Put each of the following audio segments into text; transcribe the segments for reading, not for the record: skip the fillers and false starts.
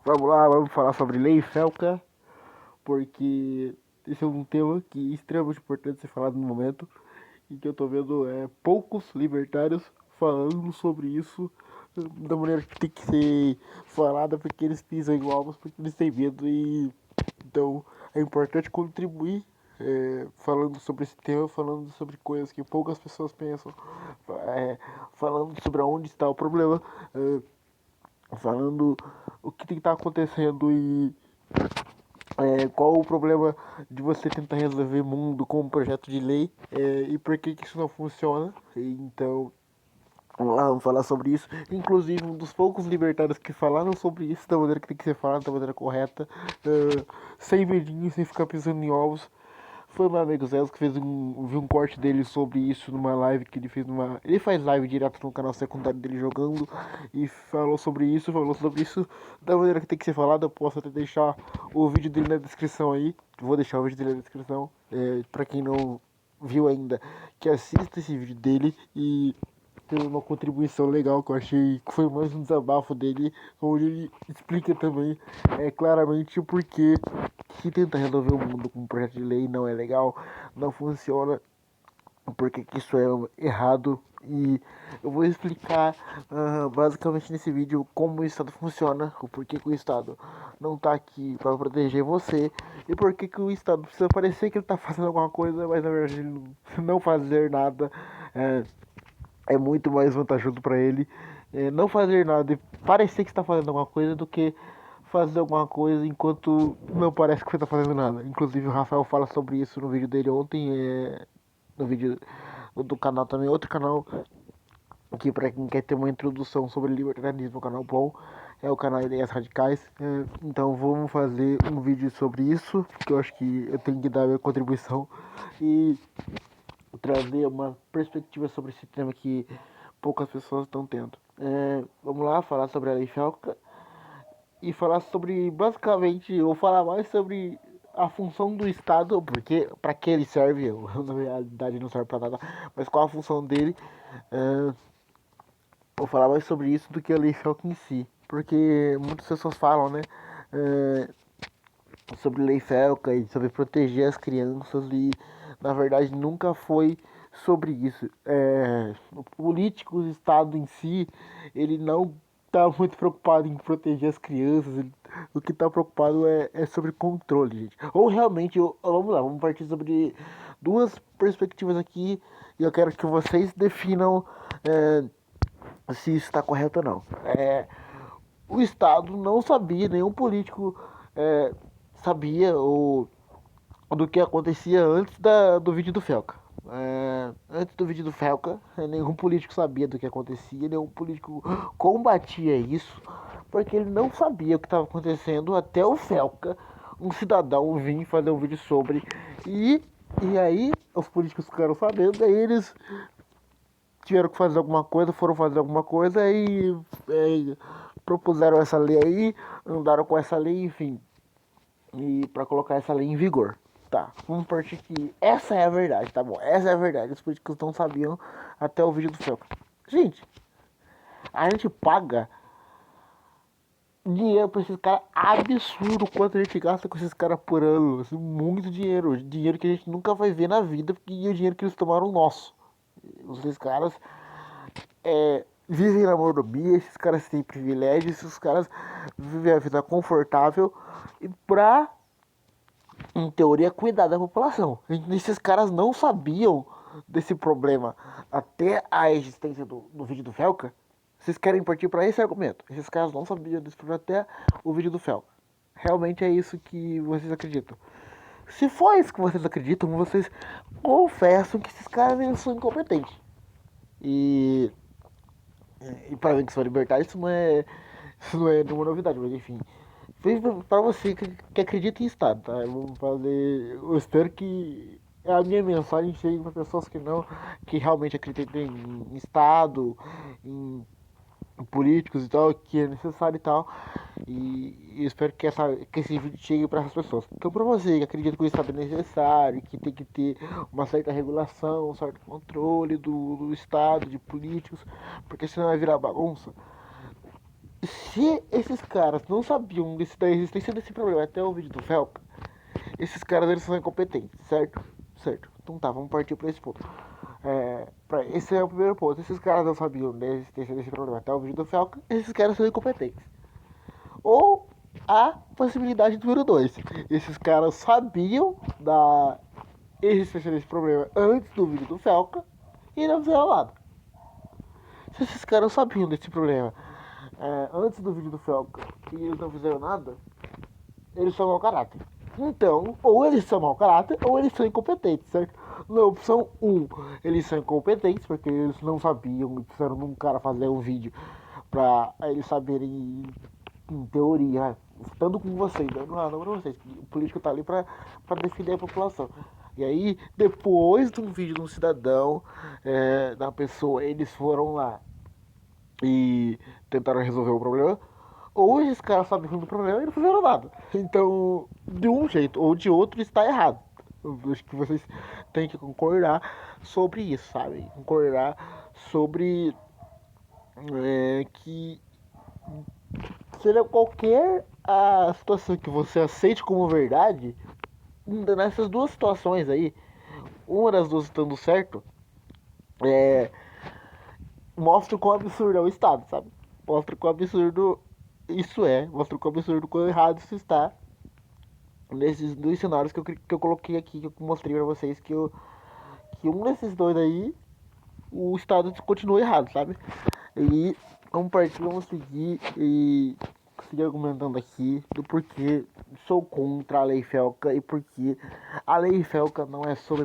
Vamos lá, vamos falar sobre lei Felca, porque esse é um tema que é extremamente importante ser falado no momento e que eu tô vendo poucos libertários falando sobre isso da maneira que tem que ser falada, porque eles pisam em ovos, porque eles têm medo e então é importante contribuir falando sobre esse tema, falando sobre coisas que poucas pessoas pensam, é, falando sobre onde está o problema, falando o que tem que estar acontecendo e qual o problema de você tentar resolver o mundo com um projeto de lei e por que, que isso não funciona. Então, vamos lá, vamos falar sobre isso. Inclusive, um dos poucos libertários que falaram sobre isso da maneira que tem que ser falado, da maneira correta, sem medinho, sem ficar pisando em ovos. Foi meu amigo Zé que fez vi um corte dele sobre isso numa live que ele fez numa. Ele faz live direto no canal secundário dele jogando e falou sobre isso da maneira que tem que ser falado. Eu posso até deixar o vídeo dele na descrição aí. Vou deixar o vídeo dele na descrição. Pra quem não viu ainda, que assista esse vídeo dele e tem uma contribuição legal que eu achei que foi mais um desabafo dele, onde ele explica também claramente o porquê que tentar resolver o mundo com um projeto de lei não é legal, não funciona, porque que isso é errado. E eu vou explicar basicamente nesse vídeo como o Estado funciona, o porquê que o Estado não está aqui para proteger você e porquê que o Estado precisa parecer que ele está fazendo alguma coisa, mas na verdade ele não fazer nada é muito mais vantajoso para ele não fazer nada e parecer que está fazendo alguma coisa do que fazer alguma coisa enquanto não parece que você está fazendo nada. Inclusive o Rafael fala sobre isso no vídeo dele ontem, no vídeo do canal também, outro canal que para quem quer ter uma introdução sobre libertarianismo, o canal bom é o canal Ideias Radicais. Então vamos fazer um vídeo sobre isso, que eu acho que eu tenho que dar a minha contribuição e trazer uma perspectiva sobre esse tema que poucas pessoas estão tendo. Vamos lá falar sobre a Lei Felca e falar sobre, basicamente, ou falar mais sobre a função do Estado, porque para que ele serve, na realidade não serve para nada, mas qual a função dele. É, vou falar mais sobre isso do que a Lei Felca em si, porque muitas pessoas falam, né, é, sobre Lei Felca e sobre proteger as crianças e na verdade nunca foi sobre isso. O político, o Estado em si, ele não está muito preocupado em proteger as crianças. O que está preocupado é sobre controle, gente. Ou realmente, vamos lá, vamos partir sobre duas perspectivas aqui e eu quero que vocês definam se isso está correto ou não. O Estado não sabia, nenhum político sabia do que acontecia antes do vídeo do Felca. Antes do vídeo do Felca, nenhum político sabia do que acontecia, nenhum político combatia isso, porque ele não sabia o que estava acontecendo até o Felca, um cidadão, vir fazer um vídeo sobre. E, e aí, os políticos ficaram sabendo, aí eles tiveram que fazer alguma coisa, foram fazer alguma coisa e propuseram essa lei aí, andaram com essa lei, enfim, e para colocar essa lei em vigor. Tá, vamos partir que essa é a verdade, tá bom? Essa é a verdade. Os políticos não sabiam até o vídeo do Felca. Gente, a gente paga dinheiro pra esses caras absurdo quanto a gente gasta com esses caras por ano. Assim, muito dinheiro. Dinheiro que a gente nunca vai ver na vida, porque é o dinheiro que eles tomaram nosso. Esses caras vivem na mordomia, esses caras têm privilégios, esses caras vivem a vida confortável e pra em teoria, cuidar da população. Esses caras não sabiam desse problema até a existência do vídeo do Felca. Vocês querem partir para esse argumento? Esses caras não sabiam desse problema até o vídeo do Felca. Realmente é isso que vocês acreditam. Se for isso que vocês acreditam, vocês confessam que esses caras eles são incompetentes. E, e para mim que sou libertário, isso não é nenhuma novidade, mas enfim. Para você que acredita em Estado, tá? Vamos fazer. Eu espero que a minha mensagem chegue para pessoas que não, que realmente acreditam em Estado, em políticos e tal, que é necessário e tal. E eu espero que esse vídeo chegue para essas pessoas. Então, para você que acredita que o Estado é necessário, que tem que ter uma certa regulação, um certo controle do Estado, de políticos, porque senão vai virar bagunça. Se esses caras não sabiam da existência desse problema até o vídeo do Felca, esses caras eles são incompetentes, certo? Certo. Então tá, vamos partir pra esse ponto. Esse é o primeiro ponto. Esses caras não sabiam da existência desse problema até o vídeo do Felca, esses caras são incompetentes. Ou a possibilidade número 2. Esses caras sabiam da existência desse problema antes do vídeo do Felca e não fizeram nada. Se esses caras sabiam desse problema antes do vídeo do Felca e eles não fizeram nada, eles são mau caráter. Então, ou eles são mau caráter ou eles são incompetentes, certo? Na opção 1, eles são incompetentes porque eles não sabiam e precisaram de um cara fazer um vídeo pra eles saberem, em teoria, estando com vocês, dando nada pra vocês. O político tá ali pra defender a população. E aí, depois de um vídeo de um cidadão, da pessoa, eles foram lá e tentaram resolver o problema. Ou esses caras sabiam do problema e não fizeram nada. Então, de um jeito ou de outro, está errado. Eu acho que vocês têm que concordar sobre isso, sabe? Concordar sobre que seja qualquer a situação que você aceite como verdade, nessas duas situações aí, uma das duas estando certo, mostra o quão absurdo é o Estado, sabe? Mostra o quão absurdo isso é, mostra o quão absurdo, quão errado isso está nesses dois cenários que eu coloquei aqui, que eu mostrei pra vocês, que um desses dois aí, o Estado continua errado, sabe? E vamos partir, vamos seguir e seguir argumentando aqui do porquê sou contra a Lei Felca e porquê a Lei Felca não é sobre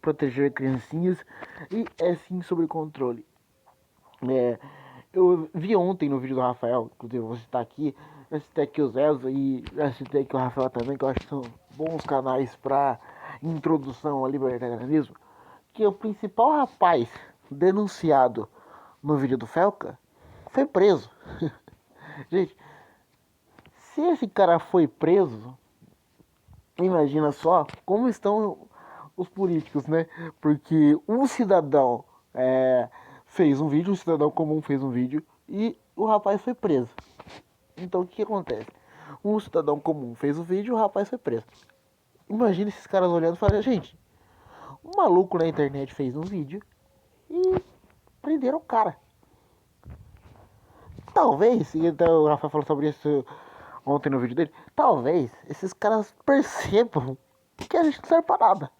proteger criancinhas e é sim sobre controle. Eu vi ontem no vídeo do Rafael, inclusive eu vou citar aqui, eu citei aqui o Zezo e eu citei aqui o Rafael também, que eu acho que são bons canais para introdução ao libertarianismo, que o principal rapaz denunciado no vídeo do Felca foi preso. Gente, se esse cara foi preso, imagina só como estão os políticos, né? Porque um cidadão fez um vídeo, um cidadão comum fez um vídeo e o rapaz foi preso. Então o que acontece? Um cidadão comum fez o vídeo e o rapaz foi preso. Imagina esses caras olhando e falando, gente, um maluco na internet fez um vídeo e prenderam o cara. Talvez, e então o Rafa falou sobre isso ontem no vídeo dele, talvez esses caras percebam que a gente não serve pra nada.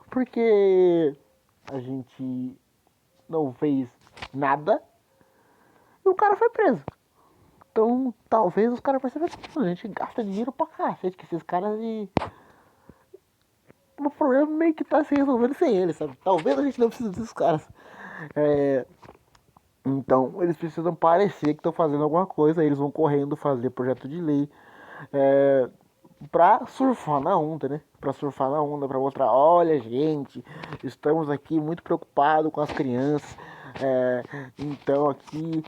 Porque a gente não fez nada e o cara foi preso. Então talvez os caras percebam que a gente gasta dinheiro pra cacete, que esses caras e o problema meio que tá se resolvendo sem eles, sabe? Talvez a gente não precise desses caras. Então eles precisam parecer que estão fazendo alguma coisa, aí eles vão correndo fazer projeto de lei pra surfar na onda, né? Pra surfar na onda, pra mostrar, olha gente, estamos aqui muito preocupados com as crianças. Então aqui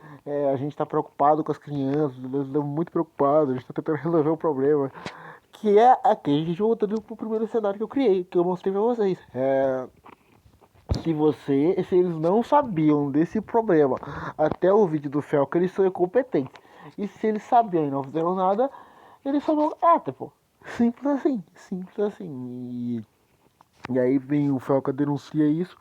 a gente tá preocupado com as crianças, nós estamos muito preocupados, a gente tá tentando resolver o problema. Que é aqui, a gente voltando pro primeiro cenário que eu criei, que eu mostrei pra vocês. Se eles não sabiam desse problema até o vídeo do Felca, eles são incompetentes. E se eles sabiam e não fizeram nada, eles são caráter, pô. Simples assim, simples assim. E aí vem o Felca, denuncia isso.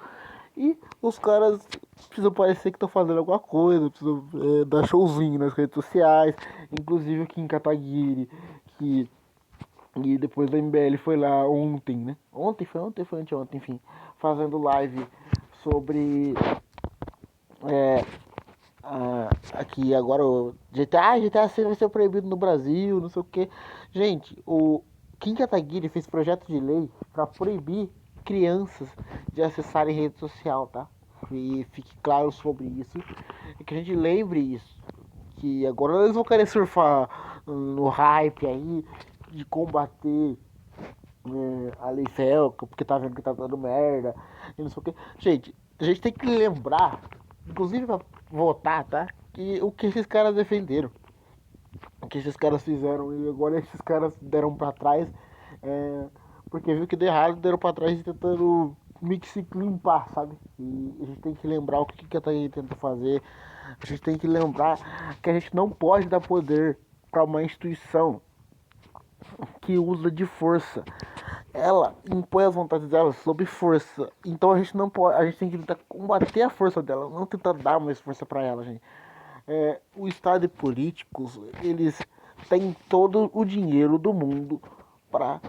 E os caras precisam parecer que estão fazendo alguma coisa, precisam dar showzinho nas redes sociais. Inclusive o Kim Kataguiri, que e depois da MBL foi lá ontem, né? Foi anteontem, enfim. Fazendo live sobre aqui agora o GTA 6 vai ser proibido no Brasil, não sei o que. Gente, o Kim Kataguiri fez projeto de lei para proibir crianças de acessarem rede social, tá? E fique claro sobre isso. E que a gente lembre isso. Que agora eles vão querer surfar no hype aí de combater a Lei Felca, porque tá vendo que tá dando merda e não sei o que. Gente, a gente tem que lembrar, inclusive pra votar, tá? Que o que esses caras defenderam, o que esses caras fizeram e agora esses caras deram pra trás, porque viu que deu errado, deram pra trás tentando meio que se limpar, sabe? E a gente tem que lembrar o que a Ataíde tenta fazer. A gente tem que lembrar que a gente não pode dar poder para uma instituição que usa de força. Ela impõe as vontades dela sob força. Então a gente não pode, a gente tem que tentar combater a força dela, não tentar dar mais força para ela, gente. O Estado e políticos, eles têm todo o dinheiro do mundo para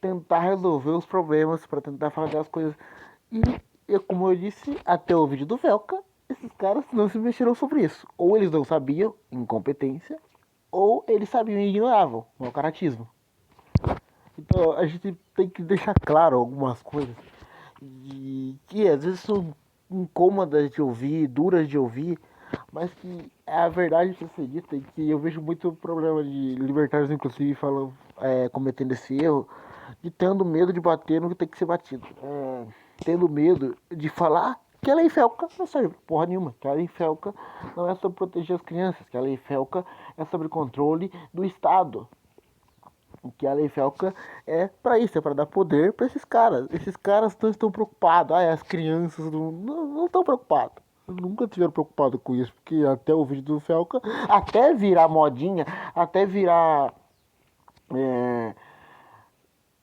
tentar resolver os problemas, para tentar fazer as coisas. E, como eu disse, até o vídeo do Velka, esses caras não se mexeram sobre isso. Ou eles não sabiam, incompetência, ou eles sabiam e ignoravam, mau caratismo. Então a gente tem que deixar claro algumas coisas que às vezes são incômodas de ouvir, duras de ouvir, mas que é a verdade de ser dita e que eu vejo muito problema de libertários, inclusive, falam, cometendo esse erro, de tendo medo de bater no que tem que ser batido. Tendo medo de falar que a lei Felca não serve pra porra nenhuma, que a lei Felca não é sobre proteger as crianças, que a lei Felca é sobre controle do Estado. Que a lei Felca é para isso, é para dar poder para esses caras. Esses caras não estão preocupados. As crianças não estão preocupadas. Nunca estiveram preocupados com isso, porque até o vídeo do Felca, até virar modinha, até virar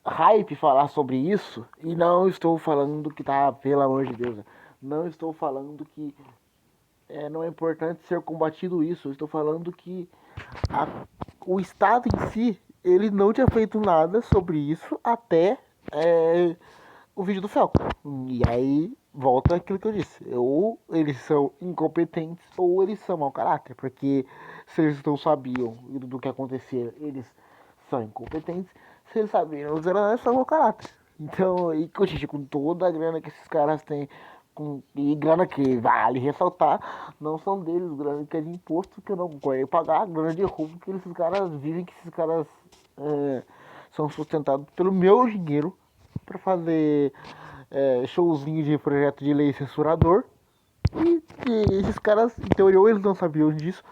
hype falar sobre isso, e não estou falando que tá, pelo amor de Deus, não estou falando que não é importante ser combatido isso, eu estou falando que a, o Estado em si, ele não tinha feito nada sobre isso até o vídeo do Falcon. E aí volta aquilo que eu disse. Ou eles são incompetentes ou eles são mau caráter. Porque se eles não sabiam do que acontecia, eles são incompetentes. Se eles sabiam, eles são mau caráter. Então, e gente, com toda a grana que esses caras têm, e grana que vale ressaltar, não são deles, grana que é de imposto que eu não quero pagar, grana de roubo que esses caras vivem, que esses caras são sustentados pelo meu dinheiro para fazer showzinho de projeto de lei censurador. E esses caras, em teoria, ou eles não sabiam disso,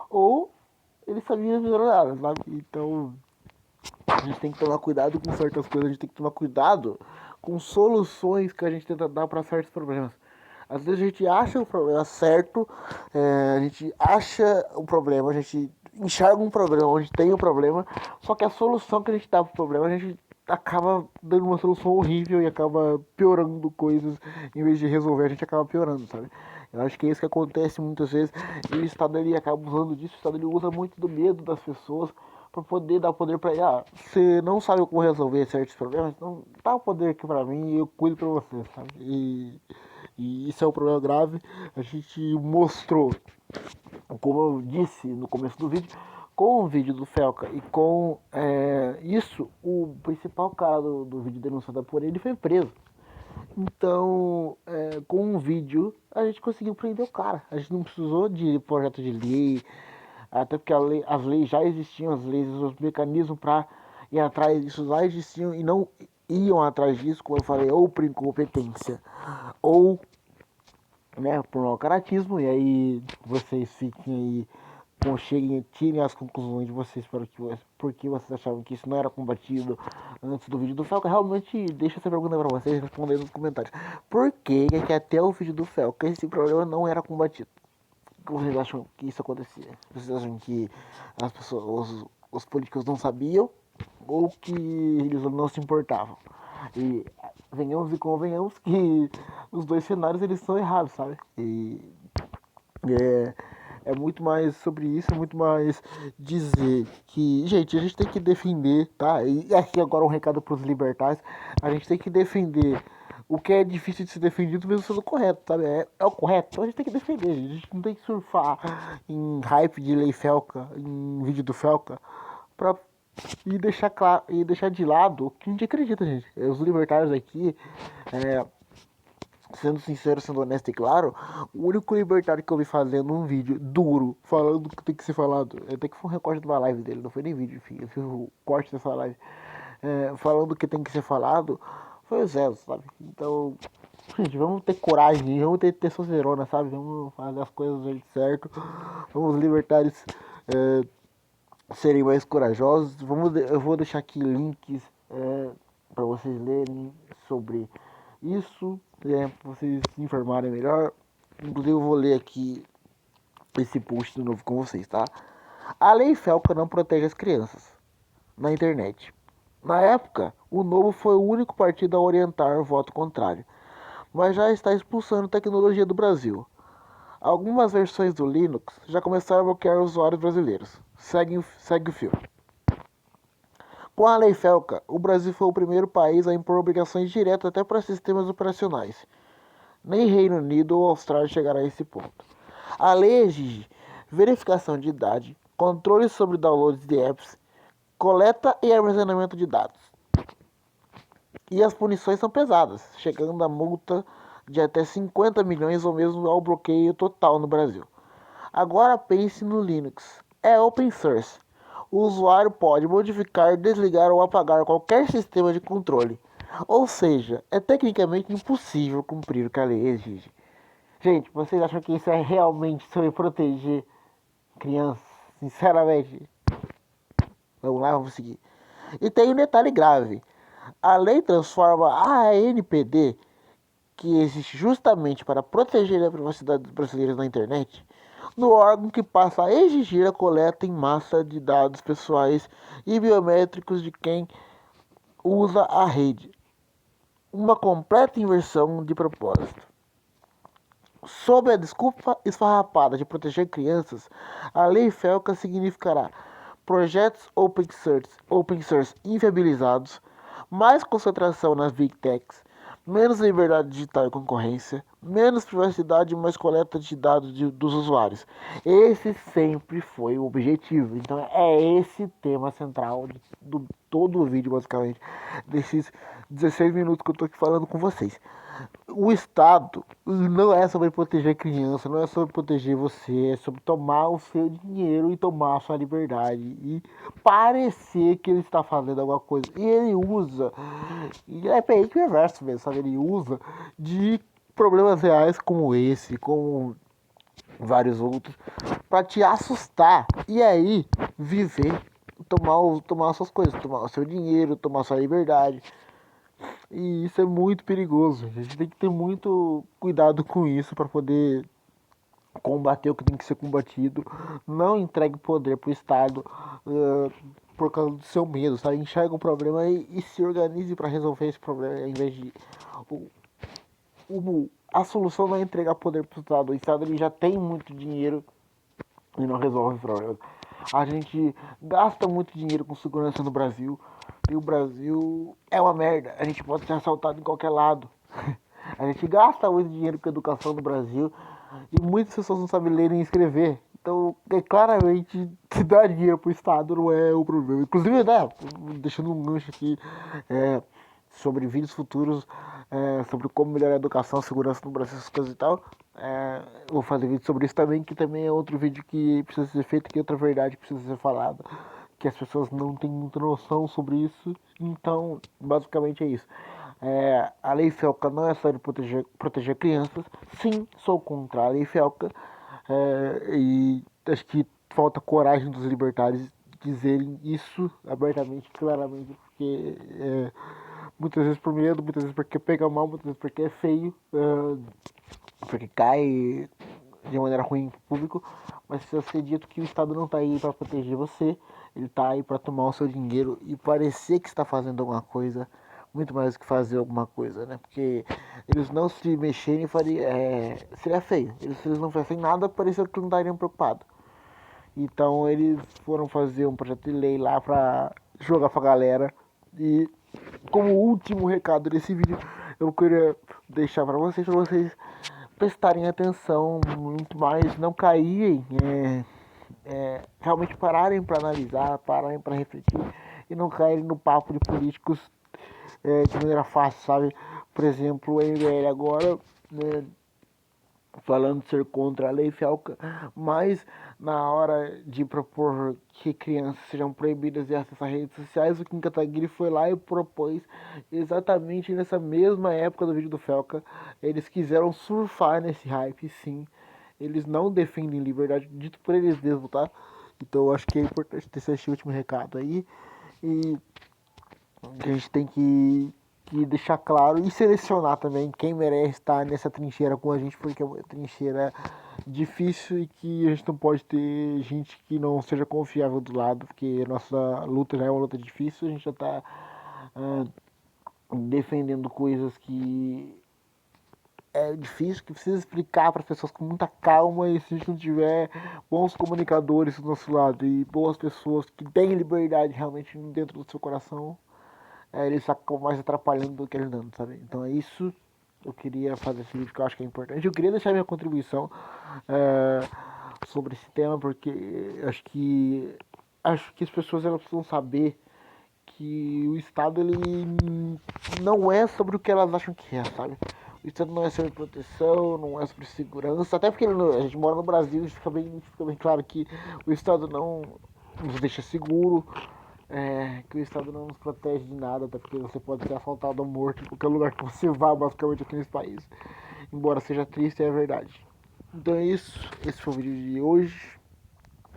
ou eles sabiam de nada, sabe? Então, a gente tem que tomar cuidado com certas coisas, a gente tem que tomar cuidado com soluções que a gente tenta dar para certos problemas. Às vezes a gente acha o problema certo, a gente acha o problema, a gente enxerga um problema onde tem um problema, só que a solução que a gente dá pro problema, a gente acaba dando uma solução horrível e acaba piorando coisas, em vez de resolver, a gente acaba piorando, sabe? Eu acho que é isso que acontece muitas vezes, e o Estado ele acaba usando disso, o Estado ele usa muito do medo das pessoas, para poder dar poder para ele. Você não sabe como resolver certos problemas, então dá o poder aqui para mim e eu cuido para você, sabe? E isso é um problema grave. A gente mostrou, como eu disse no começo do vídeo, com o vídeo do Felca e com isso, o principal cara do vídeo denunciado por ele foi preso. Então, com um vídeo, a gente conseguiu prender o cara. A gente não precisou de projeto de lei, até porque as leis já existiam, as leis, os mecanismos para ir atrás disso já existiam e não iam atrás disso, como eu falei, ou por incompetência, ou por mau caratismo, e aí vocês fiquem aí, cheguem, tirem as conclusões de vocês para que porque vocês achavam que isso não era combatido antes do vídeo do Felca. Realmente deixa essa pergunta para vocês respondendo nos comentários. Por que até o vídeo do Felca esse problema não era combatido? Vocês acham que isso acontecia? Vocês acham que as pessoas, os políticos não sabiam ou que eles não se importavam? E venhamos e convenhamos que os dois cenários eles são errados, sabe? E é, é muito mais sobre isso, é muito mais dizer que, gente, a gente tem que defender, tá? E aqui agora um recado para os libertários, a gente tem que defender o que é difícil de ser defendido mesmo sendo correto, sabe? É o correto, então a gente tem que defender, a gente não tem que surfar em hype de lei Felca, em vídeo do Felca, pra e deixar claro e deixar de lado o que a gente acredita, gente. Os libertários aqui, sendo sincero, sendo honesto e claro, o único libertário que eu vi fazendo um vídeo duro, falando o que tem que ser falado, até que foi um recorte de uma live dele, não foi nem vídeo, enfim, eu fiz o corte dessa live, falando o que tem que ser falado, foi o Zé, sabe? Então, gente, vamos ter coragem, vamos ter testosterona, sabe? Vamos fazer as coisas do jeito certo, vamos libertários serem mais corajosos. Eu vou deixar aqui links para vocês lerem sobre Isso é para vocês se informarem melhor. Inclusive eu vou ler aqui esse post de novo com vocês, tá? A lei Felca não protege as crianças na internet. Na época, o Novo foi o único partido a orientar o voto contrário, mas já está expulsando tecnologia do Brasil. Algumas versões do Linux já começaram a bloquear usuários brasileiros. Segue o fio. Com a lei Felca, o Brasil foi o primeiro país a impor obrigações diretas até para sistemas operacionais. Nem Reino Unido ou Austrália chegaram a esse ponto. A lei exige verificação de idade, controle sobre downloads de apps, coleta e armazenamento de dados. E as punições são pesadas, chegando a multa de até 50 milhões ou mesmo ao bloqueio total no Brasil. Agora pense no Linux. É open source. O usuário pode modificar, desligar ou apagar qualquer sistema de controle. Ou seja, é tecnicamente impossível cumprir o que a lei exige. Gente, vocês acham que isso é realmente sobre proteger crianças? Sinceramente. Vamos lá, vamos seguir. E tem um detalhe grave. A lei transforma a ANPD, que existe justamente para proteger a privacidade dos brasileiros na internet, no órgão que passa a exigir a coleta em massa de dados pessoais e biométricos de quem usa a rede. Uma completa inversão de propósito. Sob a desculpa esfarrapada de proteger crianças, a lei Felca significará projetos open source inviabilizados, mais concentração nas big techs, menos liberdade digital e concorrência, menos privacidade e mais coleta de dados dos usuários. Esse sempre foi o objetivo. Então é esse tema central do todo o vídeo, basicamente, desses 16 minutos que eu estou aqui falando com vocês. O Estado não é sobre proteger criança, não é sobre proteger você, é sobre tomar o seu dinheiro e tomar a sua liberdade e parecer que ele está fazendo alguma coisa. E ele usa, e é bem perverso mesmo, sabe? Ele usa de problemas reais como esse, como vários outros, para te assustar e aí viver, tomar as suas coisas, tomar o seu dinheiro, tomar a sua liberdade. E isso é muito perigoso. A gente tem que ter muito cuidado com isso para poder combater o que tem que ser combatido. Não entregue poder para o Estado por causa do seu medo, sabe? Enxerga o problema e se organize para resolver esse problema, ao invés de... a solução não é entregar poder para o Estado. O Estado ele já tem muito dinheiro e não resolve o problema. A gente gasta muito dinheiro com segurança no Brasil e o Brasil é uma merda. A gente pode ser assaltado em qualquer lado. A gente gasta muito dinheiro com educação no Brasil e muitas pessoas não sabem ler nem escrever. Então, claramente, se dar dinheiro pro Estado não é o problema. Inclusive, né, deixando um gancho aqui sobre vídeos futuros, sobre como melhorar a educação, a segurança no Brasil, essas coisas e tal. Eu vou fazer vídeo sobre isso também, que também é outro vídeo que precisa ser feito, que é outra verdade que precisa ser falada, que as pessoas não têm muita noção sobre isso. Então, basicamente é isso. A lei Felca não é só de proteger crianças. Sim, sou contra a lei Felca. E acho que falta coragem dos libertários dizerem isso abertamente, claramente, porque muitas vezes por medo, muitas vezes porque pega mal, muitas vezes porque é feio, porque cai de maneira ruim para o público, mas precisa ser dito que o Estado não está aí para proteger você, ele está aí para tomar o seu dinheiro e parecer que está fazendo alguma coisa, muito mais do que fazer alguma coisa, né? Porque eles não se mexerem seria feio. Se eles não fizessem nada, parecia que não estariam preocupados. Então eles foram fazer um projeto de lei lá para jogar pra galera. E como último recado desse vídeo, eu queria deixar para vocês prestarem atenção muito mais, não caírem, realmente pararem para analisar, pararem para refletir e não caírem no papo de políticos de maneira fácil, sabe? Por exemplo, o MBL agora, né, falando de ser contra a lei Felca, mas na hora de propor que crianças sejam proibidas de acessar redes sociais, o Kim Kataguiri foi lá e propôs exatamente nessa mesma época do vídeo do Felca. Eles quiseram surfar nesse hype, sim. Eles não defendem liberdade, dito por eles mesmos, tá? Então eu acho que é importante ter esse último recado aí. E a gente tem que que deixar claro e selecionar também quem merece estar nessa trincheira com a gente, porque é uma trincheira difícil e que a gente não pode ter gente que não seja confiável do lado, porque a nossa luta já é uma luta difícil, a gente já está defendendo coisas que é difícil, que precisa explicar para as pessoas com muita calma, e se a gente não tiver bons comunicadores do nosso lado e boas pessoas que têm liberdade realmente dentro do seu coração, eles acabam mais atrapalhando do que ajudando, sabe? Então é isso. Eu queria fazer esse vídeo que eu acho que é importante. Eu queria deixar minha contribuição é, sobre esse tema, porque acho que as pessoas elas precisam saber que o Estado ele não é sobre o que elas acham que é, sabe? O Estado não é sobre proteção, não é sobre segurança, até porque a gente mora no Brasil, fica bem claro que o Estado não nos deixa seguro, que o Estado não nos protege de nada, até porque você pode ser assaltado ou morto em qualquer lugar que você vá, basicamente aqui nesse país. Embora seja triste, é verdade. Então é isso, esse foi o vídeo de hoje.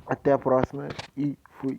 Até a próxima e fui.